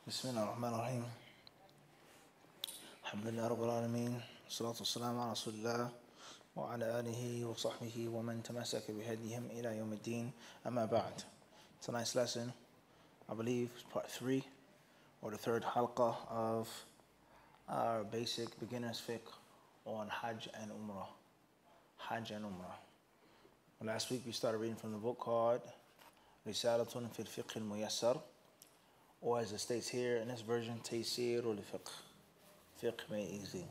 بسم الله الرحمن الرحيم الحمد لله رب العالمين والصلاة والسلام على رسول الله وعلى آله وصحبه ومن تمسك بهديهم إلى يوم الدين أما بعد. Tonight's lesson, I believe, is part 3 or the third halqa of our basic beginner's fiqh on Hajj and Umrah. Hajj and Umrah. Last week we started reading from the book called Risalatun fil Fiqh al-Muyassar, or as it states here in this version, Taysir al-Fiqh, Fiqh made easy.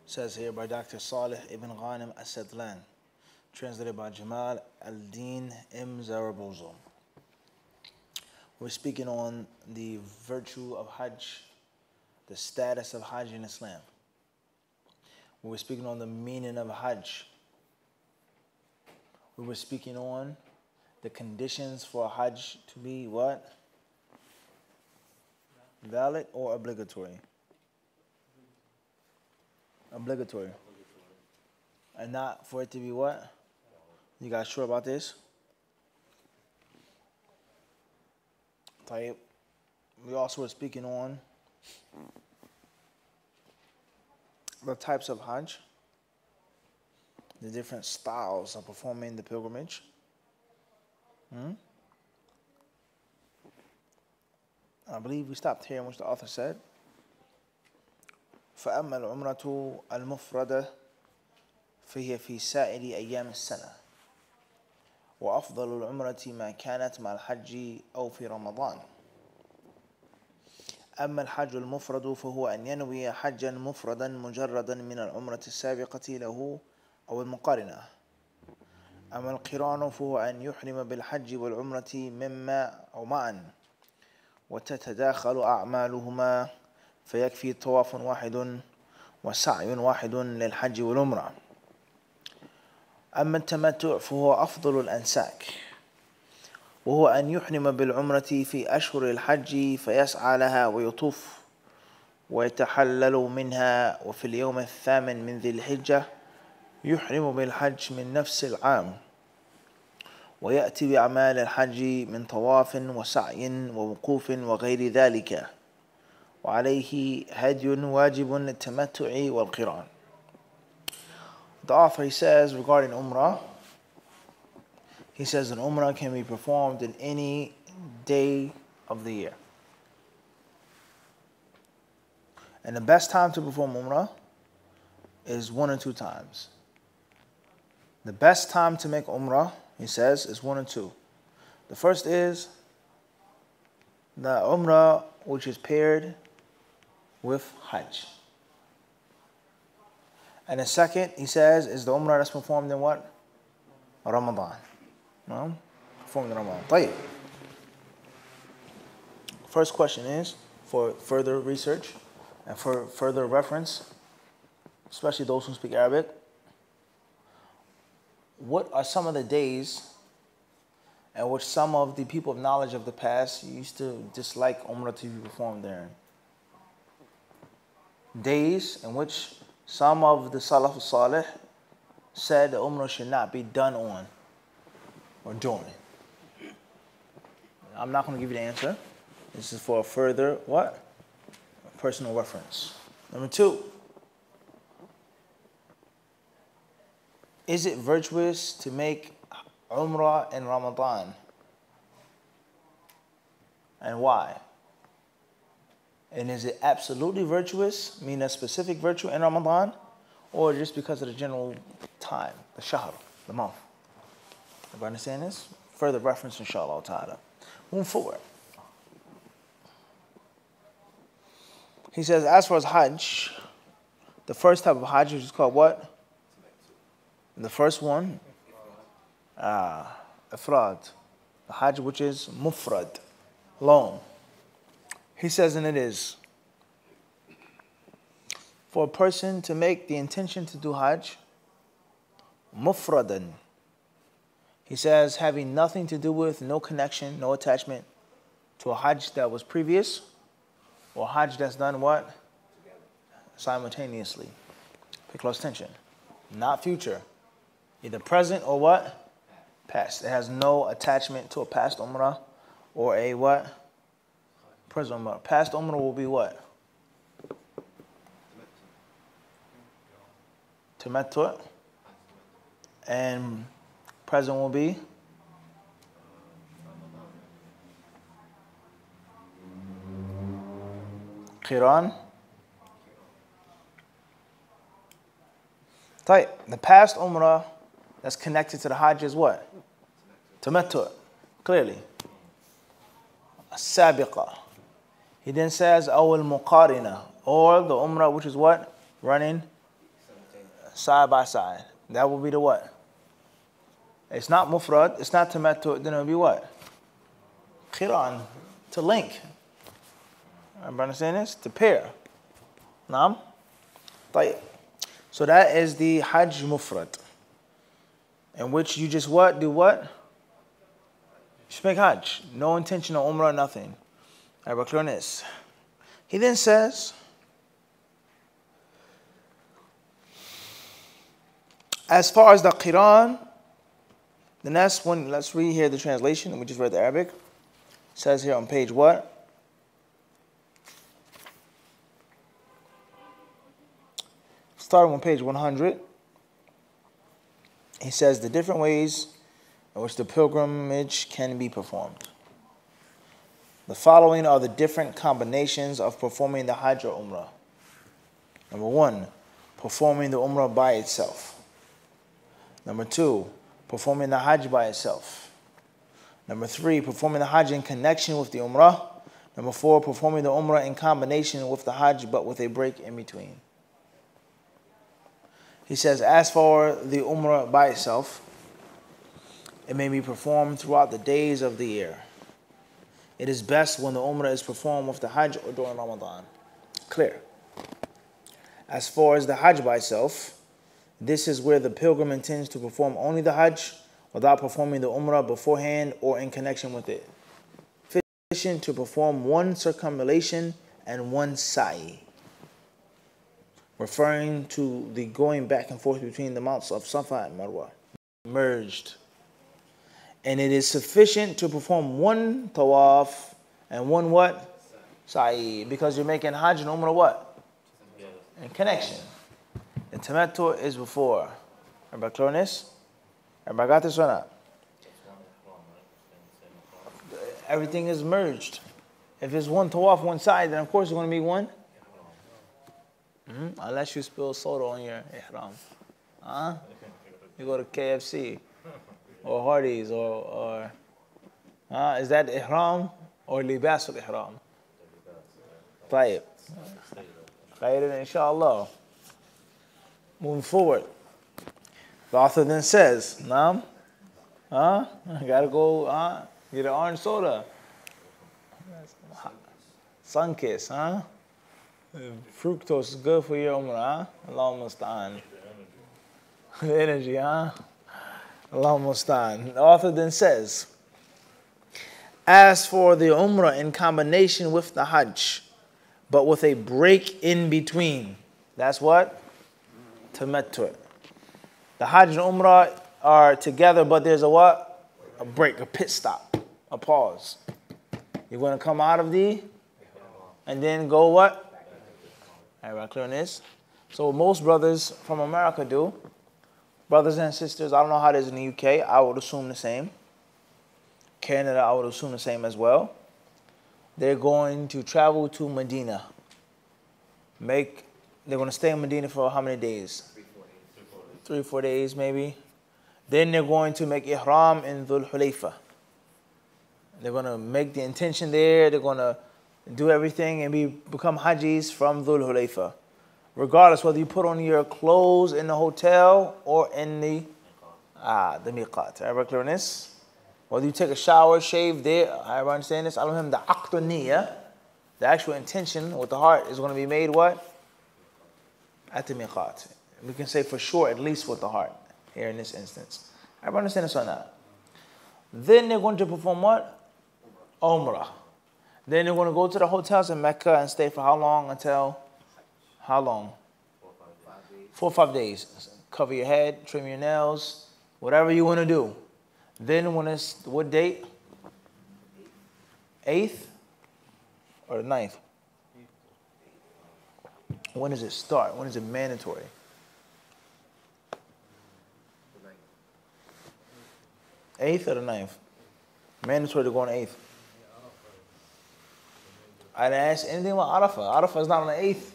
It says here by Dr. Salih ibn Ghanim as-Sadlan, translated by Jamal al-Din M. Zarabozo. We're speaking on the virtue of Hajj, the status of Hajj in Islam. We were speaking on the meaning of Hajj. We were speaking on the conditions for Hajj to be what? Valid or obligatory? Obligatory. And not for it to be what? You guys sure about this? We also were speaking on the types of Hajj, the different styles of performing the pilgrimage. I believe we stopped here in which the author said, فأما العمرة المفردة فهي في سائر أيام السنة وأفضل العمرة ما كانت مع الحج أو في رمضان. أما الحج المفرد فهو أن ينوي حجا مفردا مجردا من العمرة السابقة له أو المقارنة. أما القران فهو أن يحرم بالحج والعمرة مما أو معا وتتداخل أعمالهما فيكفي طواف واحد وسعي واحد للحج والعمرة. أما التمتع فهو أفضل الأنساك وهو أن يحرم بالعمرة في أشهر الحج فيسعى لها ويطوف ويتحلل منها وفي اليوم الثامن من ذي الحجة يحرم بالحج من نفس العام ويأتي بأعمال الحج من طواف وسعي ووقوف وغير ذلك وعليه هدي واجب للتمتع والقران. The author, he says regarding Umrah, he says that Umrah can be performed in any day of the year. And the best time to perform Umrah is 1 or 2 times. The best time to make Umrah, he says, is 1 or 2. The first is the Umrah which is paired with Hajj. And the second, he says, is the Umrah that's performed in what? Ramadan. No? Performed in Ramadan. طيب. First question is, for further research and for further reference, especially those who speak Arabic, what are some of the days in which some of the people of knowledge of the past used to dislike Umrah to be performed there? Days in which some of the Salaf al-Salih said that Umrah should not be done on or during. I'm not going to give you the answer. This is for a further what? Personal reference. Number 2. Is it virtuous to make Umrah in Ramadan? And why? And is it absolutely virtuous, meaning a specific virtue in Ramadan, or just because of the general time, the shahr, the month? Everybody understand this? Further reference, inshallah ta'ala. Move forward. He says, as far as Hajj, the first type of Hajj is called what? The first one, Ifrad. The Hajj which is Mufrad, long. He says, and it is for a person to make the intention to do Hajj, Mufradan. He says, having nothing to do with, no connection, no attachment to a Hajj that was previous or Hajj that's done what? Simultaneously. Pay close attention. Not future. Either present or what? Past. It has no attachment to a past Umrah or a what? Present Umrah. Past Umrah will be what? Tamattu'. And present will be? Qiran. The past Umrah that's connected to the Hajj is what? Tamattu'. Clearly. Sabiqa. He then says, awal muqarina, or the Umrah which is what? Running side by side. That will be the what? It's not mufrad, it's not tamattu', then it will be what? Qiran, to link. Everybody understand this? To pair. Naam? طيب. So that is the Hajj Mufrad, in which you just what? Do what? Just make Hajj. No intention of Umrah, nothing. Everybody clear on this? He then says, as far as the Qiran, the next one, let's read here the translation. We just read the Arabic. It says here on page what? Starting on page 100, he says the different ways in which the pilgrimage can be performed. The following are the different combinations of performing the Hajj or Umrah. Number 1, performing the Umrah by itself. Number 2, performing the Hajj by itself. Number 3, performing the Hajj in connection with the Umrah. Number 4, performing the Umrah in combination with the Hajj but with a break in between. He says, as for the Umrah by itself, it may be performed throughout the days of the year. It is best when the Umrah is performed with the Hajj or during Ramadan. Clear. As far as the Hajj by itself, this is where the pilgrim intends to perform only the Hajj without performing the Umrah beforehand or in connection with it. Sufficient to perform one circumambulation and one sa'i, referring to the going back and forth between the mounts of Safa and Marwa, merged. And it is sufficient to perform one tawaf and one what? Sa'i, because you're making Hajj and Umrah what? In connection. The tamattu' is before. Everybody clear on this? Everybody got this or not? Everything is merged. If it's one tawaf, one side, then of course it's going to be one. Unless you spill soda on your ihram. You go to KFC or Hardee's or is that ihram or libas al-ihram? طيب. Khairan inshallah. Moving forward. The author then says, Naam, gotta go, get an orange soda. Sun kiss, Fructose is good for your Umrah, Allahumma musta'an. The energy, Allahumma musta'an. The author then says, as for the Umrah in combination with the Hajj, but with a break in between, that's what? Tamattu'. The Hajj and Umrah are together, but there's a what? A break, a pit stop, a pause. You're going to come out of the, and then go what? Everybody clear on this? So what most brothers from America do, brothers and sisters, I don't know how it is in the UK, I would assume the same. Canada, I would assume the same as well. They're going to travel to Medina. They're going to stay in Medina for how many days? 3 or 4 days maybe. Then they're going to make ihram in Dhul Hulayfa. They're going to make the intention there. They're going to do everything and become Hajis from Dhul Hulayfa. Regardless whether you put on your clothes in the hotel or in the miqat. Everybody clear on this? Whether you take a shower, shave there, everybody understand this? The aqd niyyah, the actual intention with the heart is going to be made what? At the miqat. We can say for sure, at least with the heart, here in this instance. Everybody understand this or not? Then they're going to perform what? Umrah. Then they're going to go to the hotels in Mecca and stay for how long until? How long? 4 or 5 days. Cover your head, trim your nails, whatever you want to do. Then when it's, what date? 8th or the 9th? When does it start? When is it mandatory? 8th or the 9th? Mandatory to go on the 8th. I didn't ask anything about Arafah. Arafah is not on the 8th.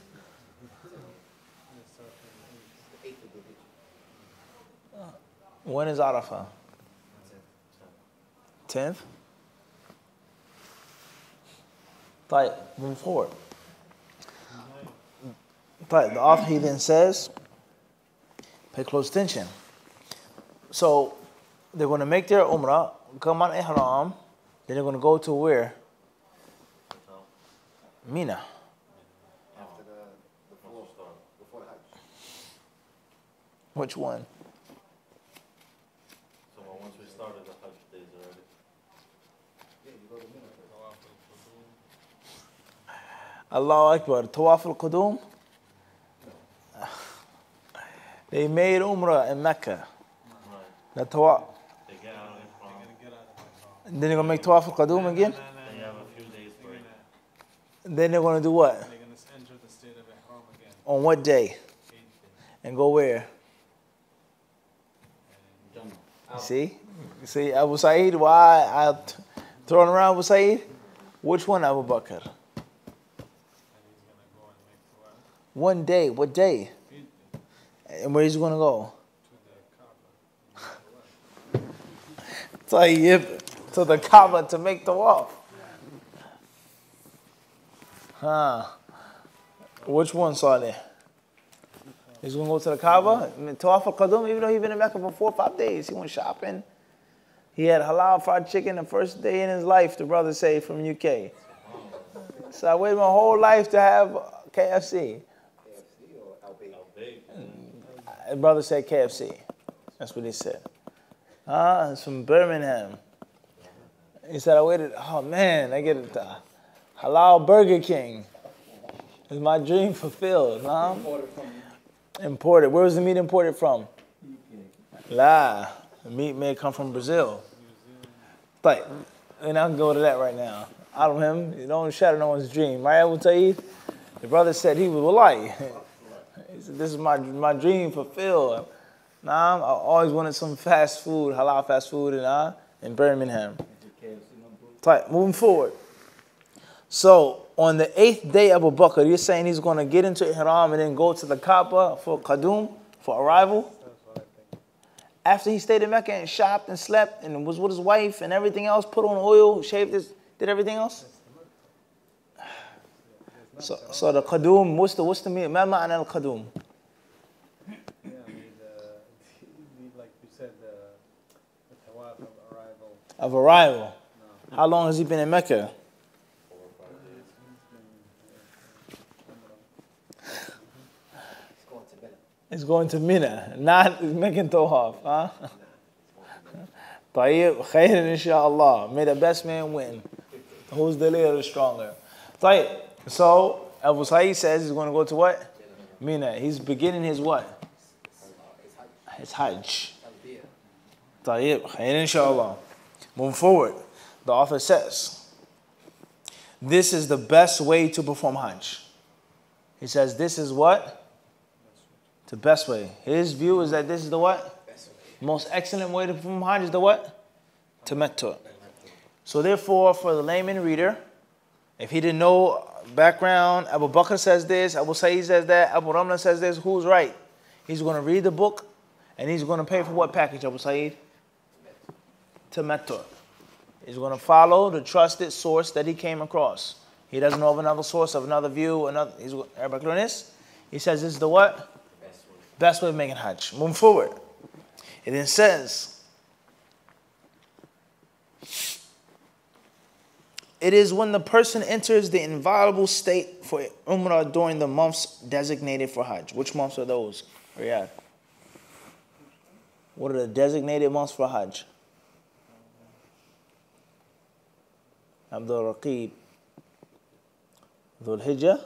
When is Arafah? 10th? Right, move forward. Right, the author he then says, pay close attention. So they're going to make their umrah, come on ihram, then they're going to go to where? Mina. After before the Hajj. Which one? So once we started the Hajj days already. Yeah, you go to Mina. Allahu Akbar. Tawaf al-Qudum. They made umrah in Mecca. The tawaf. They get out of Then they're going to make tawaf al-Qudum again? They have a few days break. Then they're going to do what? They're going to enter the state of Ihram again. On what day? And go where? See? See, Abu Sa'id, why I throwing around Abu Sa'id? Which one, Abu Bakr? One day. What day? And where he's going to go? To the Kaaba to make the walk. Huh. Which one, Saleh? He's going to go to the Kaaba? Tawaf al-Qadum, even though he's been in Mecca for 4 or 5 days. He went shopping. He had halal fried chicken the first day in his life, the brother say, from UK. So I waited my whole life to have KFC. The brother said KFC. That's what he said. It's from Birmingham. He said, I waited, oh man, I get it. Halal Burger King. It's my dream fulfilled. Huh? Imported. Where was the meat imported from? La. The meat may come from Brazil. But, and I can go to that right now. Out of him, you don't shatter no one's dream. Right, I will tell you, the brother said he was wallahi. He said, this is my dream fulfilled. Nah, I always wanted some fast food, halal fast food in Birmingham. Right, moving forward. So, on the 8th day of Abu Bakr, you're saying he's going to get into Ihram and then go to the Kaaba for Qadum, for arrival? After he stayed in Mecca and shopped and slept and was with his wife and everything else, put on oil, shaved his, did everything else? So the Qadum, what's the meaning? Ma ma'ana al-Qadum? Yeah, like you said, the tawaf of arrival. Of arrival. No. How long has he been in Mecca? 4 or 5 days. It's going to Mina, not making tawaf. Huh? Tayyib, khayr inshallah. May the best man win. Who's the leader stronger? Tayyib. So, Abu Sa'id says he's going to go to what? Mina. He's beginning his what? His Hajj. Tayyib, khayr inshallah. Moving forward, the author says, this is the best way to perform Hajj. He says this is what? The best way. His view is that this is the what? Most excellent way to perform Hajj is the what? Tamattu. So therefore, for the layman reader, if he didn't know background, Abu Bakr says this, Abu Sa'id says that, Abu Ramla says this, who's right? He's going to read the book and he's going to pay for what package, Abu Sa'id? Tamattu. He's going to follow the trusted source that he came across. He doesn't know of another source, of another view, everybody clear on this? He says this is the what? Best way of making Hajj. Moving forward. It then says, it is when the person enters the inviolable state for Umrah during the months designated for Hajj. Which months are those? Riyadh. What are the designated months for Hajj? Abdul Raqib. Dhul Hijjah.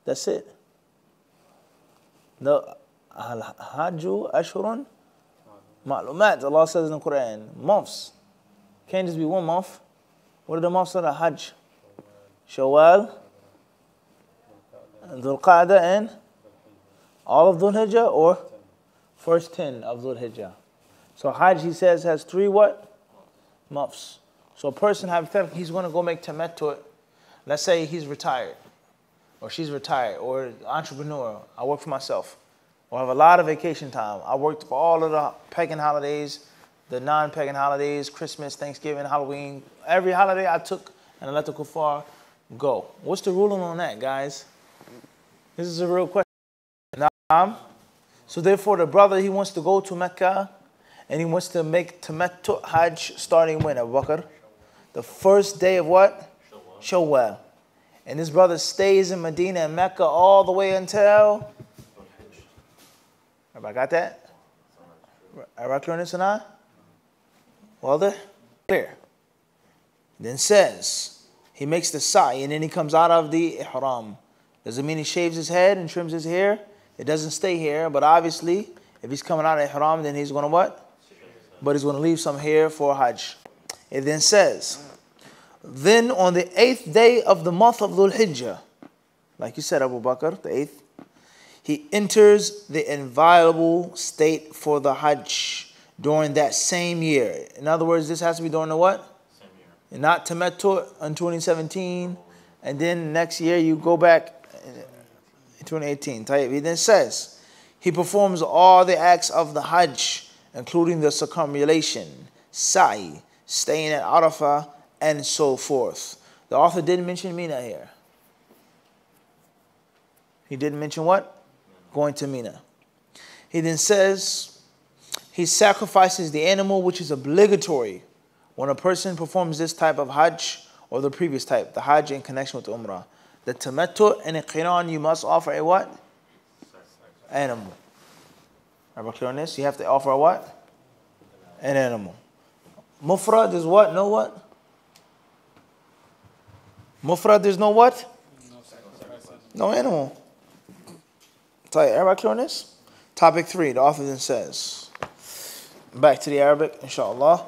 That's it. The Hajju Ashurun Ma'lumat, Allah says in the Quran, months. Can't just be one month. What are the months of the Hajj? Shawwal, Dhul Qa'dah, and all of Dhul Hijjah, or first 10 of Dhul Hijjah. So Hajj, he says, has 3 what? Months. So a person, hypothetically, he's going to go make tamattu'. Let's say he's retired, or she's retired, or entrepreneur. I work for myself, or I have a lot of vacation time. I worked for all of the pagan holidays, the non-pagan holidays, Christmas, Thanksgiving, Halloween. Every holiday I took and I let the kuffar go. What's the ruling on that, guys? This is a real question. So therefore, the brother, he wants to go to Mecca and he wants to make tamattu' Hajj starting when, Abu Bakr? The first day of what? Shawwal. And this brother stays in Medina and Mecca all the way until... Everybody got that? Everybody clear on this or not? Well, clear. Then says, he makes the sa'i and then he comes out of the ihram. Does it mean he shaves his head and trims his hair? It doesn't stay here, but obviously, if he's coming out of ihram, then he's going to what? But he's going to leave some hair for Hajj. It then says, then on the 8th day of the month of Dhul Hijjah, like you said, Abu Bakr, the 8th, he enters the inviolable state for the Hajj during that same year. In other words, this has to be during the what? Same year. Not tamattu' in 2017, and then next year you go back in 2018. He then says, he performs all the acts of the Hajj, including the circumambulation, sa'i, staying at Arafah, and so forth. The author didn't mention Mina here. He didn't mention what? Going to Mina. He then says, he sacrifices the animal, which is obligatory when a person performs this type of Hajj or the previous type, the Hajj in connection with Umrah. The tamattu' and the qiran, you must offer a what? Animal. Are we clear on this? You have to offer a what? An animal. Mufrad is what? No what? Mufrad is no what? No animal. Everybody clear on this? Topic 3, the author then says, back to the Arabic, inshallah.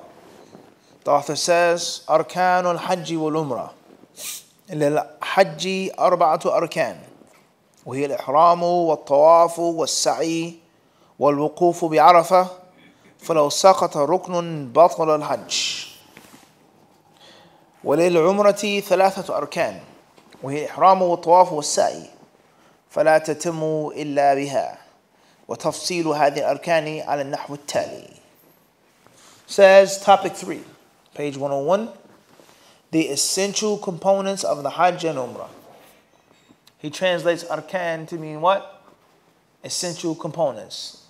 The author says, أركان الحج والعمرة. للحج 4 أركان وهي الإحرام والطواف والسعي والوقوف بعرفة فلو سقط ركن بطل الحج. وللعمرة 3 أركان وهي الإحرام والطواف والسعي فلا تتم إلا بها وتفصيل هذه الأركان على النحو التالي. Says topic 3, page 101, the essential components of the Hajj and Umrah. He translates arkan to mean what? Essential components.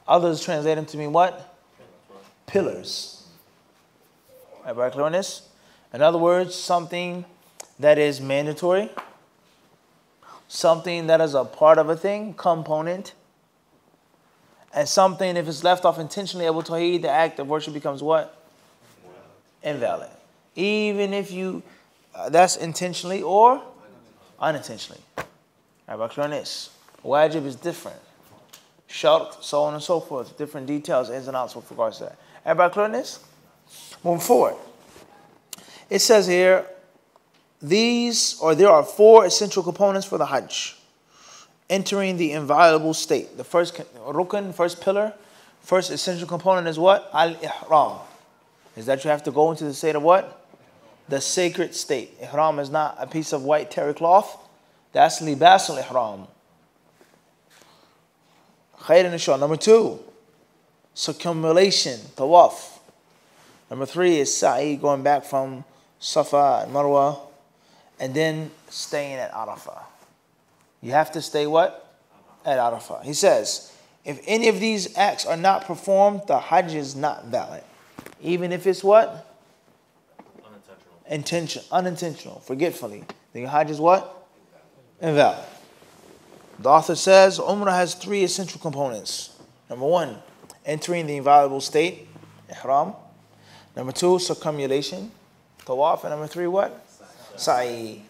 Others translate them to mean what? Pillars. Everybody clear on this? In other words, something that is mandatory, something that is a part of a thing, component, and something, if it's left off intentionally, Abu Tawheed, the act of worship becomes what? Invalid. Even if you, that's intentionally or unintentionally. Everybody clear on this? Wajib is different. Shart, so on and so forth. Different details, ins and outs with regards to that. Everybody clear on this? Moving forward. It says here, there are 4 essential components for the Hajj. Entering the inviolable state. The first rukn, first pillar, first essential component is what? Al-Ihram. Is that you have to go into the state of what? The sacred state. Ihram is not a piece of white terry cloth. That's libas al-Ihram. Khayr inshallah. Number 2, circumambulation, tawaf. Number 3 is sa'i, going back from Safa and Marwa, and then staying at Arafah. You have to stay what? At Arafah. He says, if any of these acts are not performed, the Hajj is not valid. Even if it's what? Unintentional, forgetfully. The Hajj is what? Invalid. The author says, Umrah has 3 essential components. Number 1, entering the inviolable state, Ihram. Number 2, circumambulation, Tawaf. And number 3, what? Sa'i.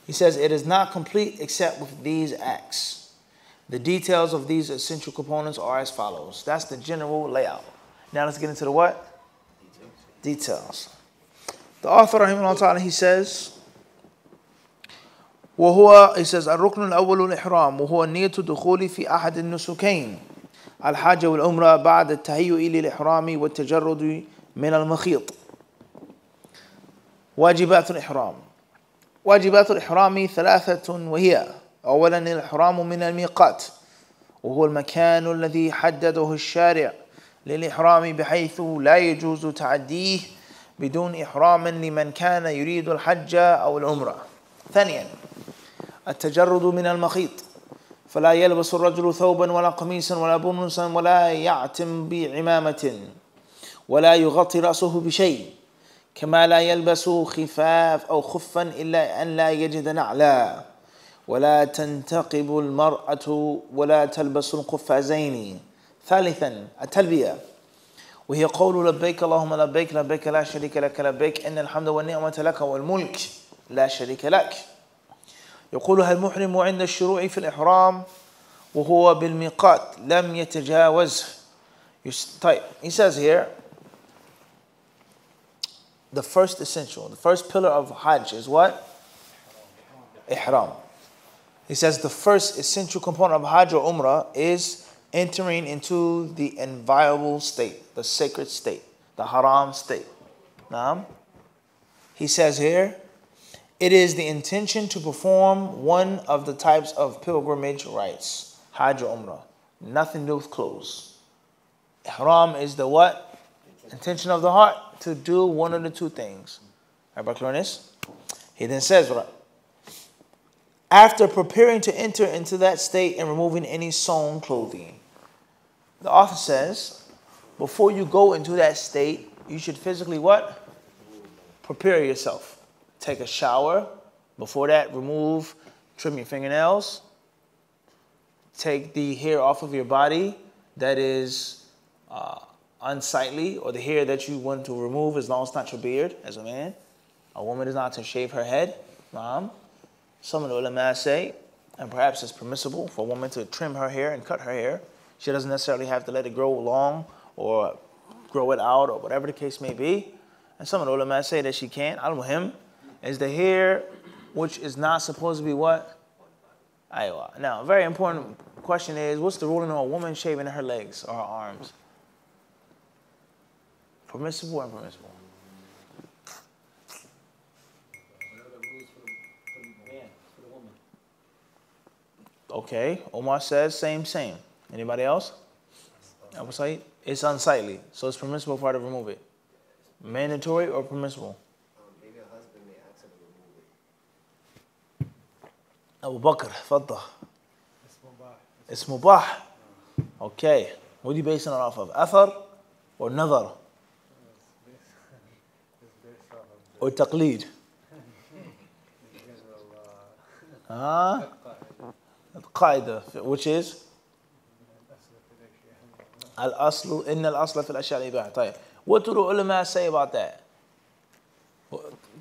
He says it is not complete except with these acts. The details of these essential components are as follows. That's the general layout. Now let's get into the what? Details. The author rahimahullah ta'ala, he says, he says الركن الأول الإحرام وهو نية الدخول في أحد النسكين الحج والعمرة بعد التهيؤ للإحرام والتجرد من المخيط. واجبات الإحرام. واجبات الإحرام ثلاثة وهي: أولا الإحرام من الميقات وهو المكان الذي حدده الشارع للإحرام بحيث لا يجوز تعديه بدون إحرام لمن كان يريد الحج أو العمرة. ثانيا التجرد من المخيط، فلا يلبس الرجل ثوبا ولا قميصا ولا برنسا ولا يعتم بعمامة ولا يغطي رأسه بشيء، كما لا يلبس خفاف أو خفا إلا أن لا يجد نعلا، ولا تنتقب المرأة ولا تلبس القفازين. ثالثا التلبية، وهي قول لبيك اللهم لبيك لبيك لا شريك لك لبيك إن الحمد والنعمة لك والملك لا شريك لك. يقولها المحرم عند الشروع في الإحرام وهو بالميقات لم يتجاوزه. طيب, he says here, the first essential, the first pillar of Hajj is what? Ihram. He says the first essential component of Hajj or Umrah is entering into the inviolable state, the sacred state, the haram state. Naam. He says here, it is the intention to perform one of the types of pilgrimage rites, Hajj or Umrah. Nothing to do with clothes. Ihram is the what? Intention of the heart to do one of the two things. Everybody clear on this? He then says, after preparing to enter into that state and removing any sewn clothing. The author says, before you go into that state, you should physically what? Prepare yourself. Take a shower. Before that, trim your fingernails. Take the hair off of your body that is unsightly, or the hair that you want to remove as long as it's not your beard as a man. A woman is not to shave her head. Some of the ulama say, and perhaps it's permissible for a woman to trim her hair and cut her hair. She doesn't necessarily have to let it grow long or grow it out or whatever the case may be. And some of the ulama say that she can't. Al-Muhim is the hair which is not supposed to be what? Aywa. Now, a very important question is, what's the ruling on a woman shaving her legs or her arms? Permissible or impermissible? What are the rules for the man, for the woman? Okay, Omar says same. Anybody else? Abu Said? It's unsightly, so it's permissible for her to remove it. Mandatory or permissible? Maybe a husband may ask him to remove it. Abu Bakr, fadda. It's mubah. It's mubah. Okay, what are you basing it off of? Athar or nadar? It's based off of Or taqleed? the general Qaida, which is? Al-aslu, inna al-asla fil ashya al-ibah. طيب. What do the ulama say about that?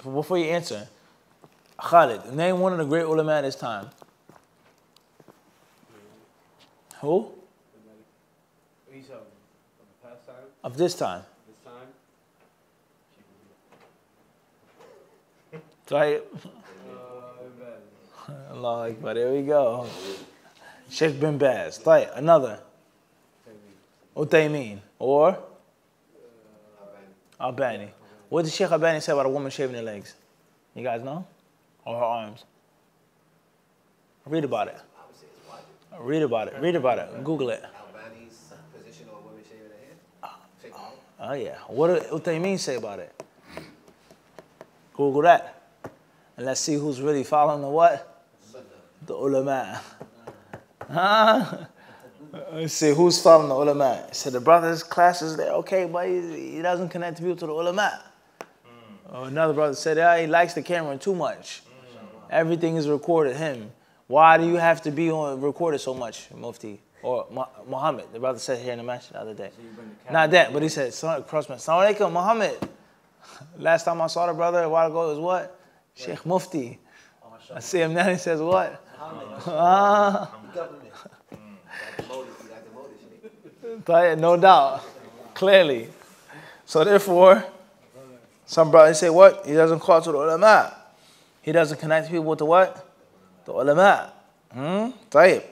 Before you answer, Khalid, name one of the great ulama at this time. Who? He's from the past time, Of this time. this time. Right? Allah Akbar, there we go. Sheikh bin Baz. طيب, another. Uthaymeen. Or? Albani. What did Sheikh Albani say about a woman shaving her legs? You guys know? Or her arms? Read about it. Read about it. Google it. Albani's position on women shaving their head? Shake their head? Oh yeah. What did Uthaymeen say about it? Google that. And let's see who's really following the what? The ulama. Huh? Let's see who's following the ulama. So the brother's classes there, okay, but he doesn't connect people to the ulama. Another brother said, he likes the camera too much. Everything is recorded him. Why do you have to be on recorded so much, Mufti? Or Muhammad, the brother said here in the masjid the other day. Not that, but he said, crossman, Assalamu alaikum, Muhammad. Last time I saw the brother a while ago, it was what? Sheikh Mufti. I see him now, he says what? No doubt, clearly. So therefore, Some brothers say what? He doesn't call to the ulama. He doesn't connect people with the what? The ulama. طيب.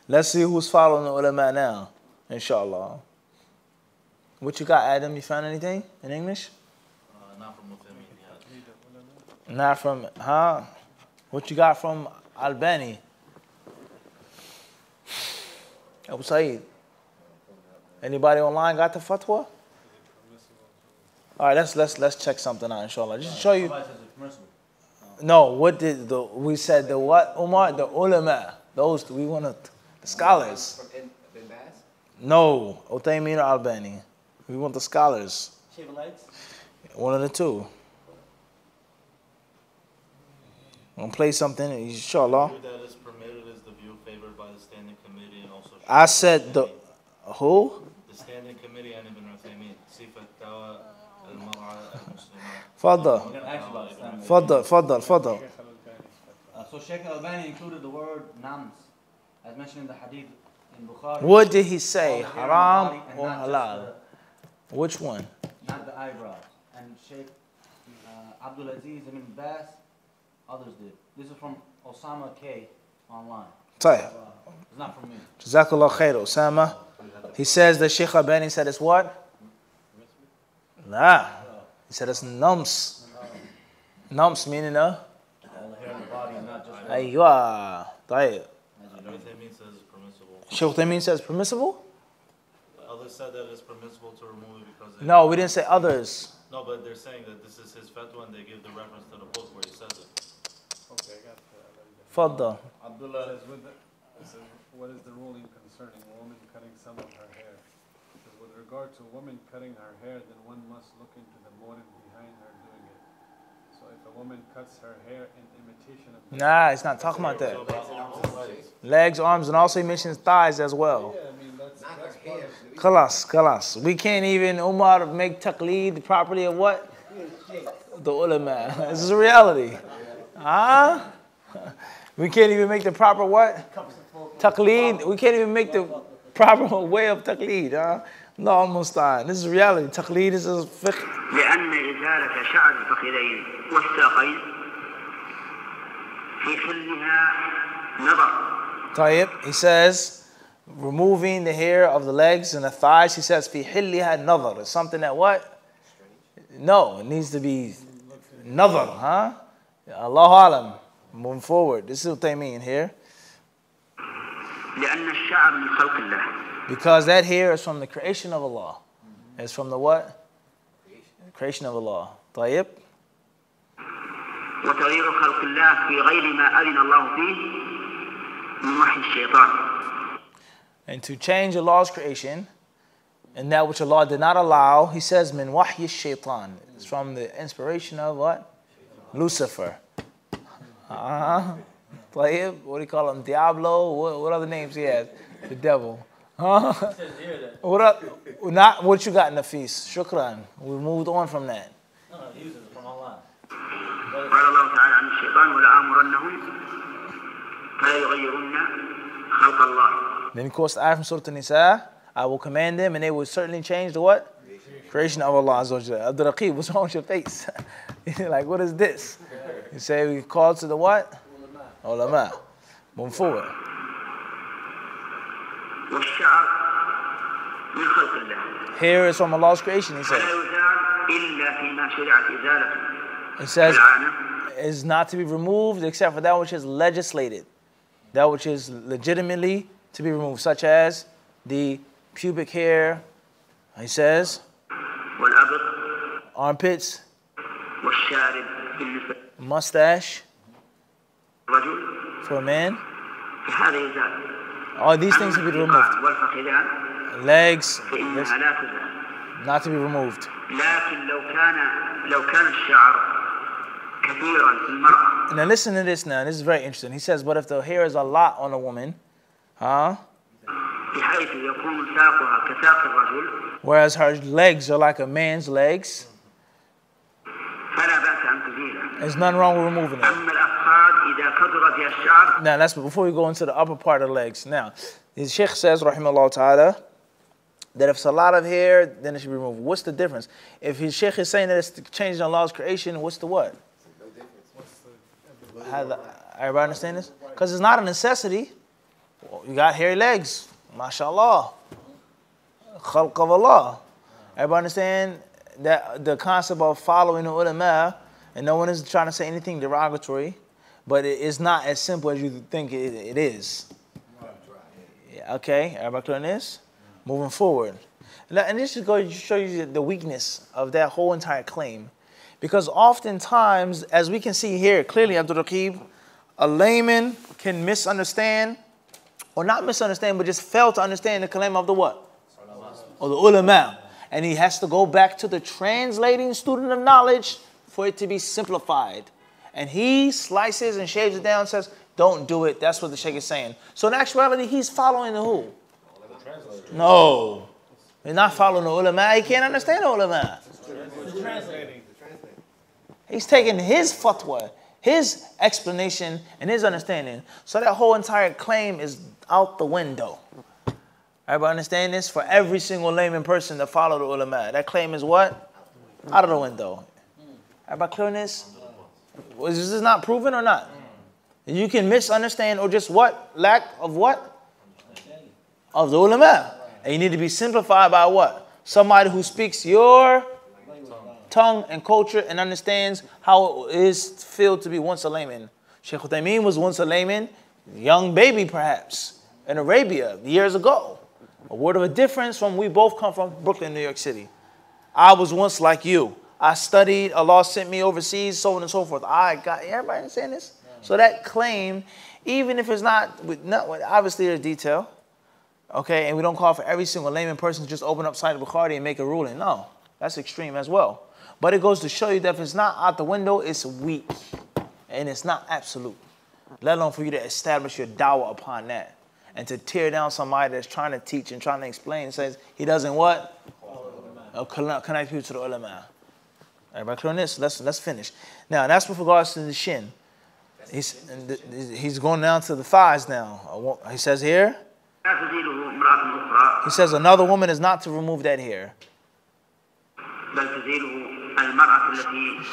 Let's see who's following the ulama now. Inshallah. What you got, Adam? You found anything in English? Not from Uthaymeen yet. Not from, huh? What you got from Albani? Abu Saeed. Anybody online got the fatwa? All right, let's check something out, inshallah. Just to show you. No, what did we said the what, Umar? The ulama. Those we want the scholars. From Bin Baz? No, Uthaymeen or Albani. We want the scholars. Shaven legs? One of the two. I'm gonna play something, inshallah. The view that is permitted is the view favored by the standing committee and also. I said the who? The standing committee and Ibn Uthaymeen. Sifat Dawa al-Mar'a al-Muslimat. Fadda. Fadda. So Sheikh Albani included the word nams, as mentioned in the hadith in Bukhari. What did he say? All the hair on Haram the body and or not just halal? Which one? not the eyebrows. And Sheikh Abdul Aziz ibn Baz, others did. This is from Osama K online. طيب. It's not from me. Jazakallah khair, Osama. He says that Sheikh Albani said it's what? Nah. He said it's nums. Nums meaning All the hair on the body and not just aywa. طيب. Uthaymeen says it's permissible. Sheikh Uthaymeen says permissible? Others said that it's permissible to remove it because. No, we didn't say others. No, but they're saying that this is his fatwa and they give the reference to the book where he says it. Okay, I got that. Fadda. Abdullah. Says, what is the ruling concerning a woman cutting some of her hair? It says, with regard to a woman cutting her hair, then one must look into the motive behind her doing it. So if a woman cuts her hair in imitation of... Nah, it's not talking about that. So about arms and legs. Legs, arms, and also he mentions thighs as well. Yeah, I mean, that's Not part her hair. Khalas. We can't even, Umar, make taqleed the property of what? The ulama. This is a reality. Huh? We can't even make the proper what? Taqleed. We can't even make the proper way of taqleed. Huh? No, al-musta'an. This is reality. Taqleed is a fiqh. لأن إزالة شعر الفخذين والساقين في حلها نظر. Tayyib, he says, removing the hair of the legs and the thighs, he says, fi hilliha nadhar. It's something that what? No, it needs to be nadhar, huh? Allahu alam. Moving forward. This is what they mean here. لأن الشعر من خلق الله. Because that hair is from the creation of Allah. It's from the what? The creation of Allah. Tayyib. وتغيير خلق الله في غير ما أذن الله فيه من وحي الشيطان. And to change Allah's creation and that which Allah did not allow, he says, min wahyi shaitan. It's from the inspiration of what? Lucifer. Tayyib, what do you call him? Diablo? What other names he has? The devil. Huh? Not what you got in the feast. Shukran. We moved on from that. No, he uses it from online. قال الله تعالى عن الشيطان ولآمرنهم فلا يغيرن خلق الله. Then of course the ayah from Surah An-Nisa, I will command them and they will certainly change the what? Creation of Allah Azza wa Jalla. Abdul Raqib, what's wrong with your face? You're like, what is this? You say we call to the what? Ulama. Move forward. والشعر من خلق الله. Hair is from Allah's creation, he فلا says. يزال إلا فيما شرعت إزالته. It says العانة it is not to be removed except for that which is legislated. That which is legitimately to be removed, such as the pubic hair, he says, والأبط armpits, والشارب بالنسبة mustache للرجل for a man. فهذا يزال. All these things to be removed. والفخذان Legs, فإنها لا تزال. not to be removed. لكن لو كان الشعر كثيرا في المرأة. Now listen to this now. This is very interesting. He says, but if the hair is a lot on a woman, huh? بحيث يكون ساقها كساق الرجل. Whereas her legs are like a man's legs, فلا بأس أن تزيله. there's nothing wrong with removing it. أما الأفخاذ إذا كثر فيها الشعر. Now that's before we go into the upper part of the legs. Now, the Sheikh says, rahimahullah ta'ala, that if it's a lot of hair, then it should be removed. What's the difference? If his sheikh is saying that it's changing Allah's creation, what's the what? Everybody understand this? Because it's not a necessity. Well, you got hairy legs. MashaAllah. Khalq of Allah. Everybody understand that the concept of following the ulama, and no one is trying to say anything derogatory, but it is not as simple as you think it is. Yeah, okay, everybody clear on this? Moving forward. And this is going to show you the weakness of that whole entire claim. Because oftentimes, as we can see here clearly, Abdul Raqib, a layman can misunderstand, or not misunderstand, but just fail to understand the claim of the what? Or the ulama. And he has to go back to the translating student of knowledge for it to be simplified. And he slices and shaves it down and says, don't do it. That's what the sheikh is saying. So in actuality, he's following the who? No. He's not following the ulama. He can't understand the ulama. He's taking his fatwa, his explanation, and his understanding. So that whole entire claim is out the window. Everybody understand this? For every single layman person to follow the ulama, that claim is what? Out of the window. Everybody clear on this? Is this not proven or not? You can misunderstand or just what? Lack of what? Of the ulama. And you need to be simplified by what? Somebody who speaks your tongue and culture and understands how it is feel to be once a layman. Sheikh Uthaymeen was once a layman, young baby perhaps, in Arabia years ago. A word of a difference from we both come from Brooklyn, New York City. I was once like you. I studied, Allah sent me overseas, so on and so forth. Everybody understand this? So that claim, even if it's not obviously there's detail, okay, and we don't call for every single layman person to just open up Sahih Bukhari and make a ruling. No, that's extreme as well. But it goes to show you that if it's not out the window, it's weak. And it's not absolute. Let alone for you to establish your dawah upon that. And to tear down somebody that's trying to teach and trying to explain, says he doesn't what? Connect people to the ulama. Everybody clear on this? Let's finish. Now, that's with regards to the shin. He's going down to the thighs now. He says here, he says another woman is not to remove that hair.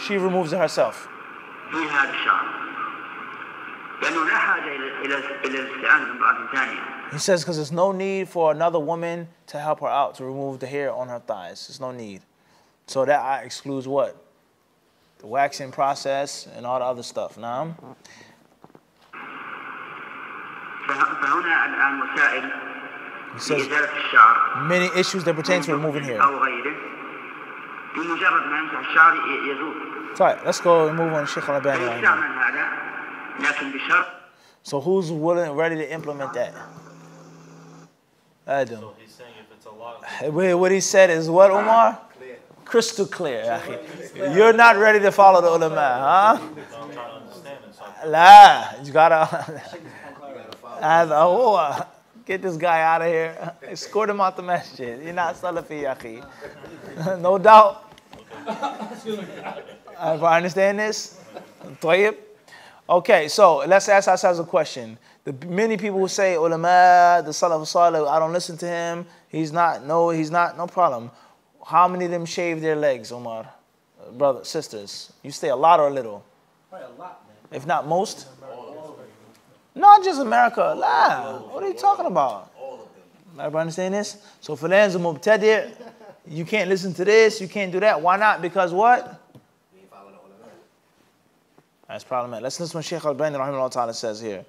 She removes it herself. He says because there's no need for another woman to help her out to remove the hair on her thighs. There's no need. So that excludes what? The waxing process and all the other stuff. Now, he says many issues that pertain to removing hair. Sorry, let's go and move on to Sheikh Al-Albani. So who's willing and ready to implement that? Adam. So he's saying if it's a lot. What he said is what, Umar? Crystal clear. You're not ready to follow the ulama, huh? I'm trying to understand it. La, you gotta. Get this guy out of here. Escort him out the masjid. You're not Salafi, Akhi. No doubt. I understand this? Tayyib? Okay, so let's ask ourselves a question. Many people will say, ulama, the Salaf Salih, I don't listen to him. He's not, no problem. How many of them shave their legs, Omar? Brothers, sisters. You say a lot or a little? Probably a lot, man. If not most? Not just America. La. What are you talking about? Everybody understand this? So for lands of Mubtadi', you can't listen to this, you can't do that. Why not? Because what? That's problematic. Let's listen to what Sheikh Al-Albani rahimahullah ta'ala says here.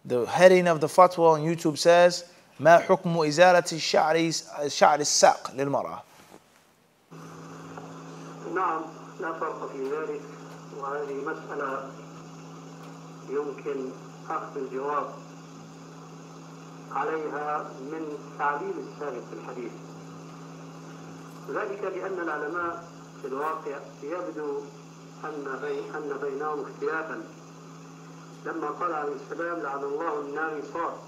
The heading of the fatwa on YouTube says, ما حكم إزالة شعر الساق للمرأة. نعم لا فرق في ذلك وهذه مسألة يمكن أخذ الجواب عليها من تعليل السابق في الحديث ذلك لأن العلماء في الواقع يبدو أن بينهم اختلافا لما قال عليه السلام لعن الله النامصات.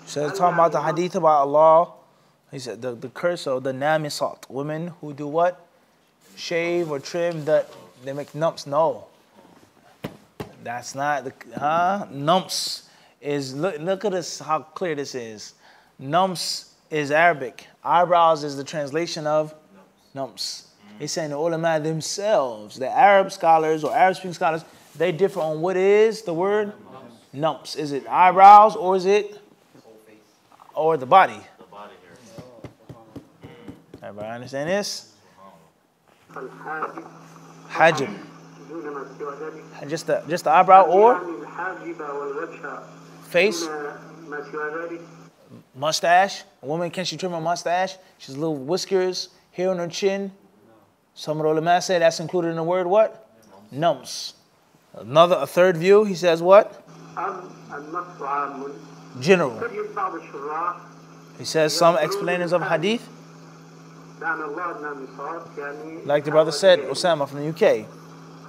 So talking about the hadith about Allah, he said the curse of the namisat, women who do what? Shave or trim that they make numps. No, that's not the numps is look at this how clear this is. Numps is Arabic. Eyebrows is the translation of nums. He's saying the ulama themselves, the Arab scholars or Arab-speaking scholars, they differ on what is the word nums. Is it eyebrows or is it or the body? The body here. Everybody understand this? الحاجب Hajib. دون ما سوى ذلك Just the eyebrow or يعني الحاجب والوجه face, دون ما سوى ذلك mustache. A woman, can she trim her mustache? She's little whiskers, hair on her chin. Some of the ulama say that's included in the word what? Nums. A third view, he says what? أم النص عام General. تجد بعض الشراح He says some explainers of hadith, لعن الله النامصات يعني like the brother said, Osama from the UK.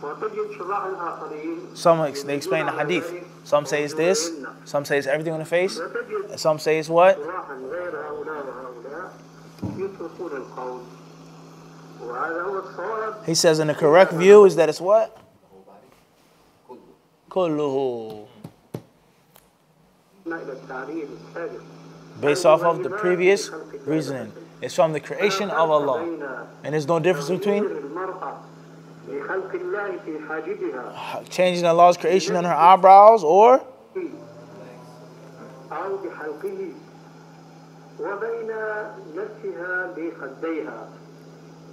وتجد شراح آخرين Some they explain the hadith. Some say it's this, some say it's everything on the face, وتجد and some say it's what? شراحا غير هؤلاء وهؤلاء يتركون القول وهذا هو الصواب He says, and the correct view is that it's what? Kulluhu. إلى التعريف السابق Based off of the previous reasoning. It's from the creation of Allah. And there's no difference between المرأة لخلق الله في حاجبها changing Allah's creation on her eyebrows or أو بحلقه وبين نفسها بخديها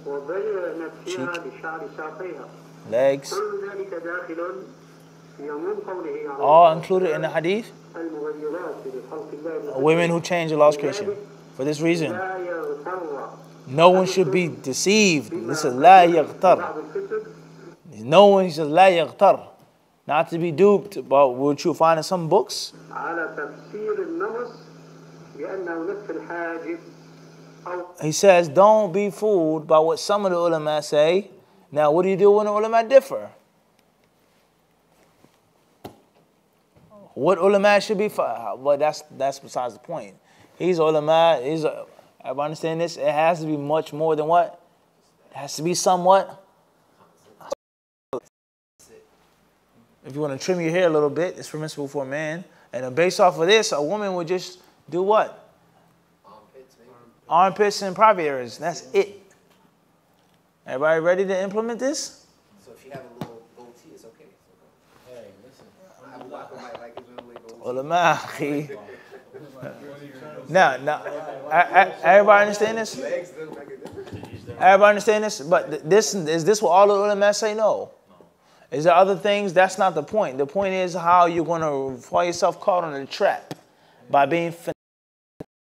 وبين نفسها بشعر ساقيها legs, كل ذلك داخل في عموم قوله عليه all included in the hadith. المغيرات لخلق الله Women who change Allah's creation. For this reason, لا يغتر no one should be deceived. This is la yaghtar. بعض الكتب No one, he says, la yaghtar. Not to be duped about what you find in some books. على تفسير النمص بأنه نفس الحاجب أو He says, don't be fooled by what some of the ulama say. Now, what do you do when the ulama differ? What ulama should be? Well, that's besides the point. He's ulama. I understand this. It has to be much more than what? It has to be somewhat. If you want to trim your hair a little bit, it's permissible for a man. And then based off of this, a woman would just do what? Armpits and private areas. That's it. Everybody ready to implement this? So if you have a little goatee, it's okay. Hey, listen. Abu Bakr might like his little goatee. Ulama. Now, everybody understand this? Legs don't make a difference. Everybody understand this? But is this what all the ulama say? No. Is there other things? That's not the point. The point is how you're going to find yourself caught on a trap by being